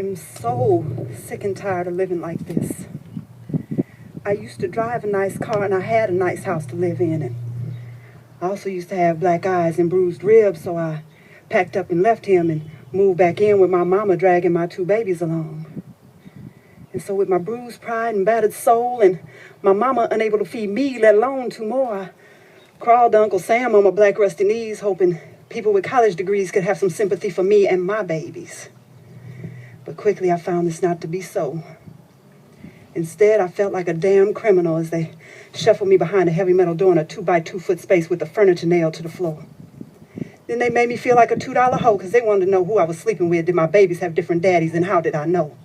am so sick and tired of living like this. I used to drive a nice car and I had a nice house to live in. And I also used to have black eyes and bruised ribs, so I packed up and left him and moved back in with my mama dragging my 2 babies along. And so with my bruised pride and battered soul and my mama unable to feed me, let alone 2 more, I crawled to Uncle Sam on my black rusty knees, hoping people with college degrees could have some sympathy for me and my babies. But quickly I found this not to be so. Instead, I felt like a damn criminal as they shuffled me behind a heavy metal door in a 2-by-2 foot space with the furniture nailed to the floor. Then they made me feel like a $2 hoe because they wanted to know who I was sleeping with. Did my babies have different daddies, and how did I know?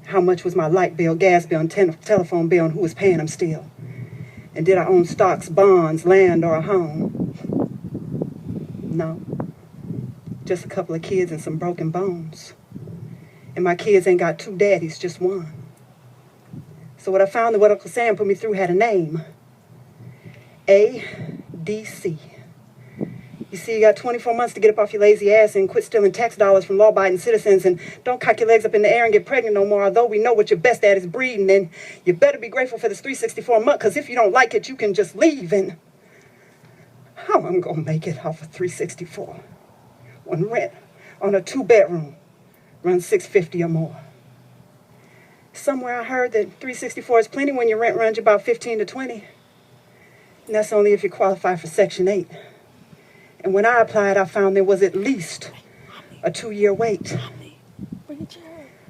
How much was my light bill, gas bill, and telephone bill, and who was paying them still? And did I own stocks, bonds, land, or a home? No. Just a couple of kids and some broken bones. And my kids ain't got 2 daddies, just one. So what I found that what Uncle Sam put me through had a name. ADC. You see, you got 24 months to get up off your lazy ass and quit stealing tax dollars from law-abiding citizens, and don't cock your legs up in the air and get pregnant no more, although we know what you're best at is breeding, and you better be grateful for this $364 a month, because if you don't like it, you can just leave. And how I'm going to make it off of $364 when rent on a 2-bedroom runs $650 or more? Somewhere I heard that $364 is plenty when your rent runs you about $15 to $20. And that's only if you qualify for Section 8. And when I applied, I found there was at least a 2-year wait.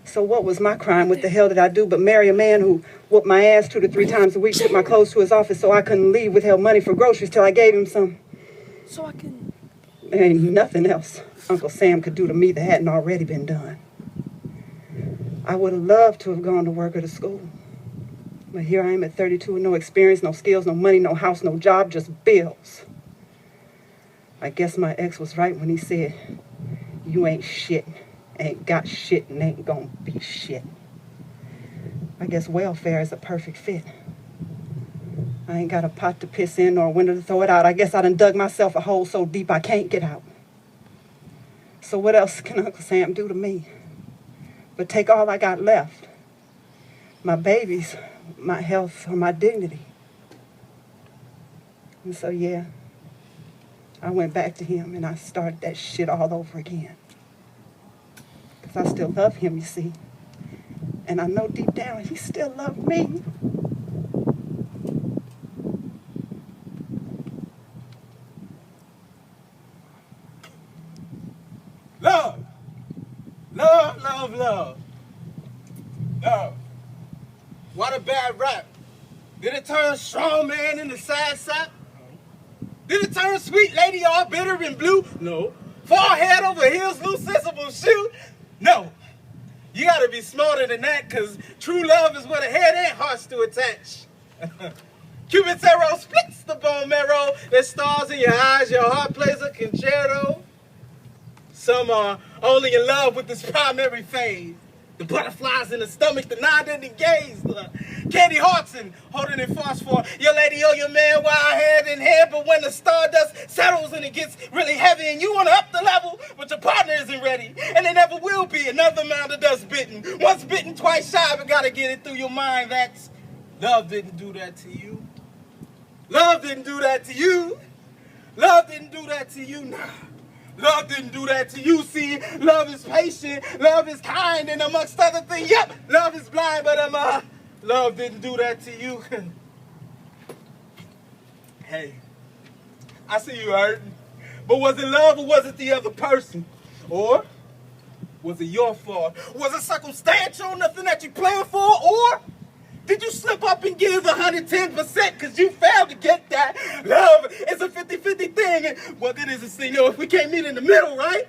So what was my crime? What the hell did I do but marry a man who whooped my ass 2 to 3 times a week, took my clothes to his office so I couldn't leave, withheld money for groceries till I gave him some? So I can... There ain't nothing else Uncle Sam could do to me that hadn't already been done. I would have loved to have gone to work or to school. But here I am at 32 with no experience, no skills, no money, no house, no job, just bills. I guess my ex was right when he said, you ain't shit, ain't got shit, and ain't gonna be shit. I guess welfare is a perfect fit. I ain't got a pot to piss in or a window to throw it out. I guess I done dug myself a hole so deep I can't get out. So what else can Uncle Sam do to me but take all I got left? My babies, my health, or my dignity. And so, yeah, I went back to him and I started that shit all over again. Because I still love him, you see. And I know deep down he still loved me. Love. Love, love, love. Love. What a bad rap. Did it turn strong man into sad sap? Did it turn sweet lady all bitter and blue? No. Fall head over heels, loose sensible shoe? No. You gotta be smarter than that, cause true love is where the head and hearts to attach. Cupid's arrow splits the bone marrow. There's stars in your eyes, your heart plays a concerto. Some are only in love with this primary phase. The butterflies in the stomach, the non-ending gaze, the candy hearts and holding in phosphor. Your lady or your man wild hand in hand, but when the stardust settles and it gets really heavy and you want to up the level, but your partner isn't ready, and there never will be another mound of dust bitten. Once bitten, twice shy, but gotta get it through your mind. That's love didn't do that to you. Love didn't do that to you. Love didn't do that to you, nah. Love didn't do that to you, see. Love is patient, love is kind, and amongst other things, yep, love is blind, but love didn't do that to you. Hey, I see you hurting, but was it love or was it the other person? Or was it your fault? Was it circumstantial, nothing that you planned for? Or did you slip up and give 110% because you failed to get that? Love is a 50-50 thing. Well, then is a if we can't meet in the middle, right?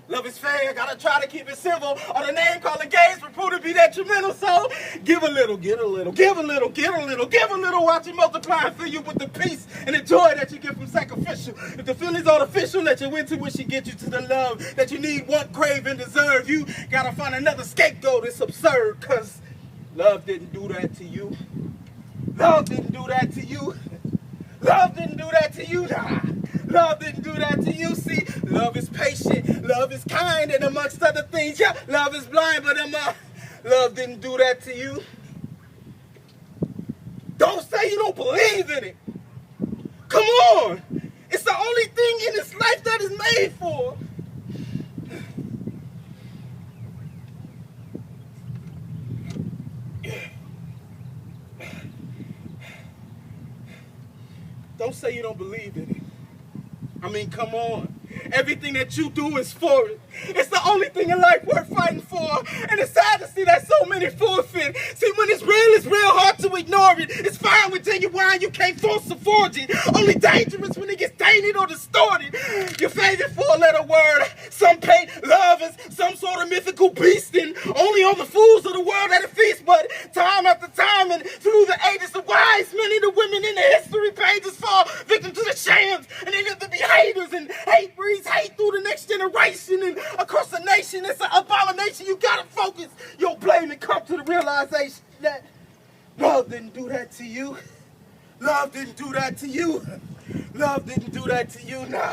Love is fair, gotta try to keep it civil. Or the name calling games will prove to be detrimental. So give a little, get a little, give a little, get a little, give a little, watch it multiply and fill you with the peace and the joy that you get from sacrificial. If the feeling's artificial, let your intuition get you to the love that you need, want, crave, and deserve. You gotta find another scapegoat. It's absurd, cause love didn't do that to you. Love didn't do that to you. Love didn't do that to you. Nah. Love didn't do that to you. See, love is patient. Love is kind, and amongst other things, yeah, love is blind, but love didn't do that to you. Don't say you don't believe in it. Come on. It's the only thing in this life that is made for. Don't say you don't believe in it. I mean, come on. Everything that you do is for it. It's the only thing in life worth fighting for. And it's sad to see that so many forfeit. See, when it's real hard to ignore it. It's fine with genuine, you can't force to forge it. Only dangerous when it gets tainted or distorted. Your favorite four-letter word, some paint love as some sort of mythical beast, and only on the fools of the world that it feasts. But time after time and through the ages, the wise men and the women in the history pages fall victim to the shams, and they live to be haters, and hate breeds hate through the next generation and across the nation. It's an abomination. You gotta focus your blame and come to the realization that love didn't do that to you. Love didn't do that to you. Love didn't do that to you. Nah,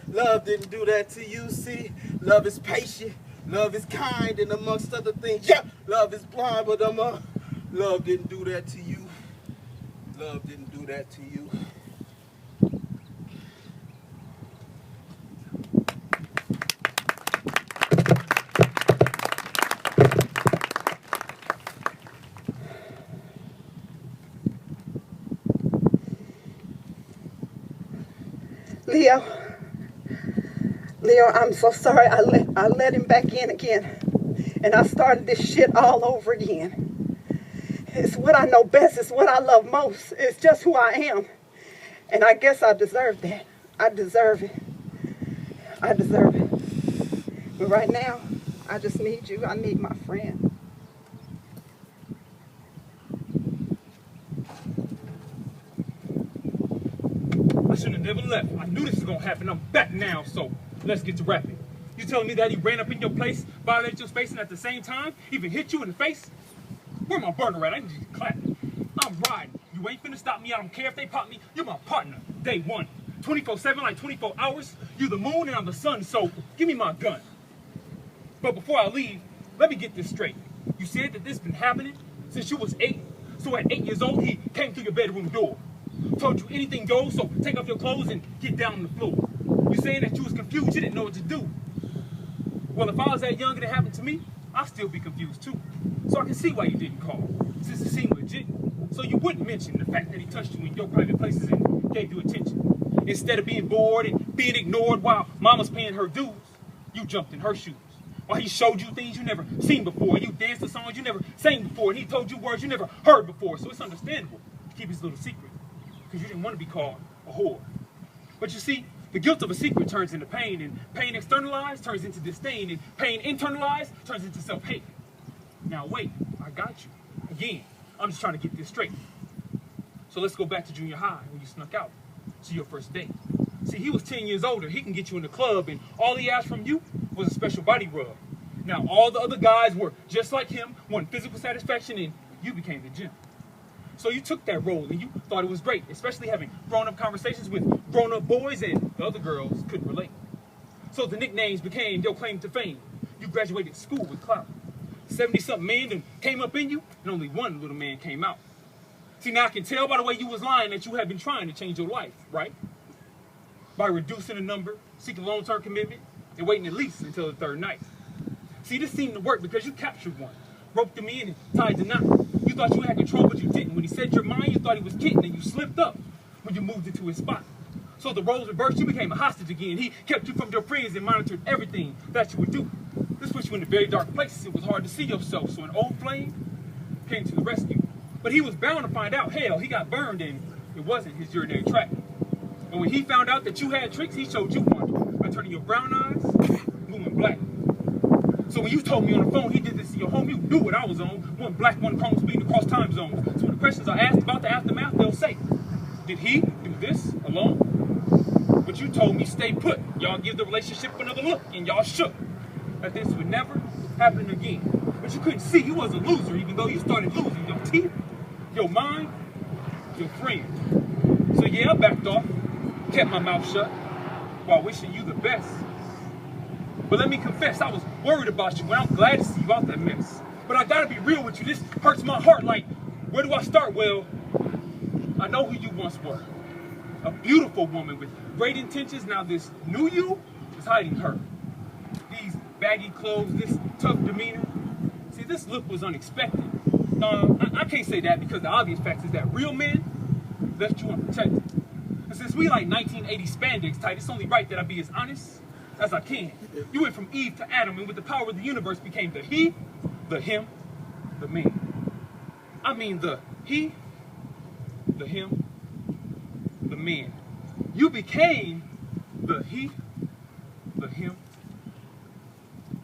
love didn't do that to you. See, love is patient. Love is kind, and amongst other things, yeah, love is blind, but love didn't do that to you. Love didn't do that to you. Leo, I'm so sorry I let him back in again. And I started this shit all over again. It's what I know best. It's what I love most. It's just who I am. And I guess I deserve that. I deserve it. I deserve it. But right now, I just need you. I need my friend. I shouldn't have never left. I knew this was gonna happen. I'm back now, so let's get to rapping. You telling me that he ran up in your place, violated your space, and at the same time, even hit you in the face? Where my burner at? I need you to clap. I'm riding. You ain't finna stop me. I don't care if they pop me. You're my partner. Day one. 24/7, like 24 hours. You the moon and I'm the sun, so give me my gun. But before I leave, let me get this straight. You said that this been happening since you was 8. So at 8 years old, he came through your bedroom door. Told you anything goes, so take off your clothes and get down on the floor. You saying that you was confused, you didn't know what to do. Well, if I was that young and it happened to me, I'd still be confused too. So I can see why you didn't call, since it seemed legit. So you wouldn't mention the fact that he touched you in your private places and gave you attention. Instead of being bored and being ignored while mama's paying her dues, you jumped in her shoes. While he showed you things you never seen before, and you danced to songs you never sang before, and he told you words you never heard before. So it's understandable to keep his little secret, because you didn't want to be called a whore. But you see, the guilt of a secret turns into pain, and pain externalized turns into disdain, and pain internalized turns into self-hate. Now wait, I got you. Again, I'm just trying to get this straight. So let's go back to junior high when you snuck out to your first date. See, he was 10 years older. He can get you in the club, and all he asked from you was a special body rub. Now, all the other guys were just like him, wanted physical satisfaction, and you became the gym. So you took that role, and you thought it was great, especially having grown-up conversations with grown-up boys, and the other girls couldn't relate. So the nicknames became your claim to fame. You graduated school with clout. 70-something men and came up in you, and only one little man came out. See, now I can tell by the way you was lying that you had been trying to change your life, right? By reducing the number, seeking long-term commitment, and waiting at least until the third night. See, this seemed to work because you captured one, roped him in, and tied the knot. You thought you had control, but you didn't. When he said your mind, you thought he was kidding, and you slipped up when you moved into his spot. So the roles reversed, you became a hostage again. He kept you from your friends and monitored everything that you would do. This put you in a very dark place. It was hard to see yourself, so an old flame came to the rescue. But he was bound to find out, hell, he got burned, and it wasn't his urinary tract. And when he found out that you had tricks, he showed you one by turning your brown eyes blue and black. So when you told me on the phone he did this to your home, you knew what I was on. One black, one chrome speeding across time zones. So when the questions are asked about the aftermath, they'll say, did he do this alone? But you told me stay put. Y'all give the relationship another look, and y'all shook that this would never happen again. But you couldn't see you was a loser, even though you started losing your teeth, your mind, your friend. So yeah, I backed off, kept my mouth shut, while wishing you the best But let me confess, I was worried about you, but I'm glad to see you out that mess. But I gotta be real with you, this hurts my heart. Like, where do I start? Well, I know who you once were. A beautiful woman with great intentions. Now this new you is hiding her. These baggy clothes, this tough demeanor. See, this look was unexpected. I can't say that because the obvious fact is that real men left you unprotected. And since we like 1980 spandex tight, it's only right that I be as honest as I can. You went from Eve to Adam, and with the power of the universe became the he, the him, the man. I mean the he, the him, the man. You became the he, the him,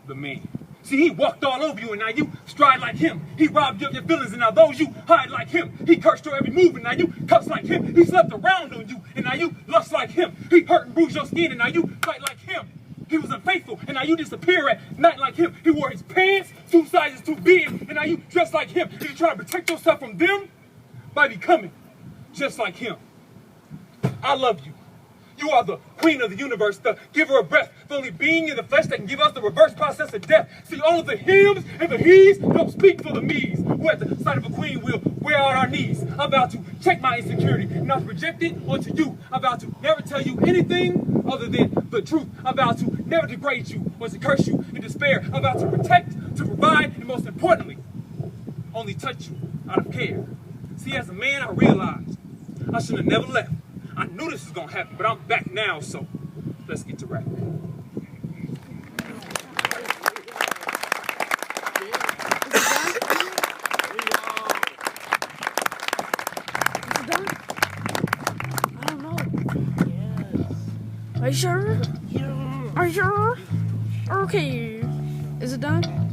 the man. See, he walked all over you, and now you stride like him. He robbed you of your feelings, and now those you hide like him. He cursed your every move, and now you cuss like him. He slept around on you, and now you lust like him. He hurt and bruised your skin, and now you fight like him. He was unfaithful, and now you disappear at night like him. He wore his pants 2 sizes too big, and now you dress like him. You try to protect yourself from them by becoming just like him. I love you. You are the queen of the universe, the giver of breath, the only being in the flesh that can give us the reverse process of death. See, all of the hims and the he's don't speak for the me's, who at the sight of a queen will wear out our knees. I'm about to check my insecurity, not project it onto you. I'm about to never tell you anything other than the truth. I'm about to never degrade you or to curse you in despair. I'm about to protect, to provide, and most importantly, only touch you out of care. See, as a man, I realized I should have never left. I knew this was gonna happen, but I'm back now, so let's get to rapping. Is it done? I don't know. Yes. Are you sure? Yeah. Are you sure? Okay. Is it done?